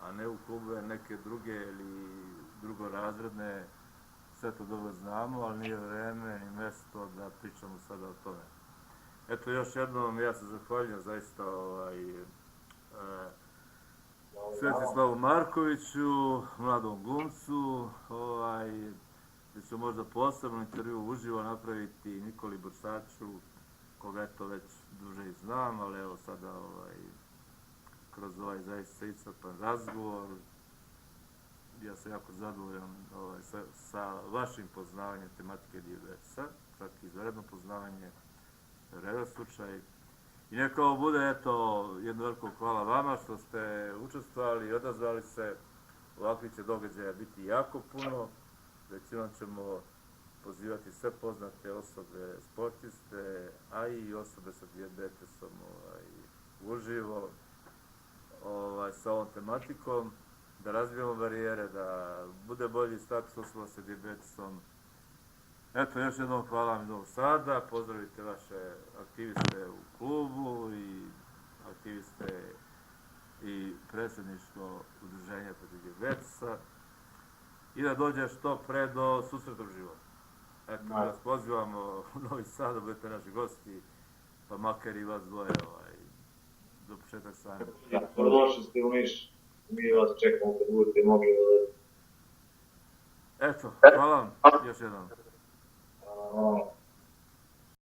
a ne u klubove neke druge ili drugorazredne. Sve to dobro znamo, ali nije vreme ni mesto da pričamo sada o tome. Eto, još jednom, ja se zahvaljujem zaista Svetislavu Markoviću, mladom glumcu, da ću možda posebno intervju uživo napraviti Nikoli Bursaču, koga eto već duže i znam, ali evo sada kroz zaista iscrpan razgovor, ja sam jako zadovoljan sa vašim poznavanjem tematike dijabetesa, čak i izvanredno poznavanje, što je redan slučaj. I neka ovo bude, eto, jedno veliko hvala vama što ste učestvovali i odazvali se. Ovakvih će događaja biti jako puno. Većinom ćemo pozivati sve poznate osobe, sportiste, a i osobe sa dijabetesom uživo sa ovom tematikom, da razvijemo barijere, da bude bolji status osoba sa dijabetesom. Eto, još jednom hvala vam iz Novog Sada, pozdravite vaše aktiviste u klubu i aktiviste i predsjedništvo udruženja protiv dijabetesa i da dođe što pre do susreta uživo. Eto, da vas pozivamo u Novi Sad, da budete naši gosti, pa makar i vas dvoje do početak sajma. Dobrodošli ste u Niš, mi vas čekamo kad budete mogli da... Eto, hvala vam još jednom. Hvala.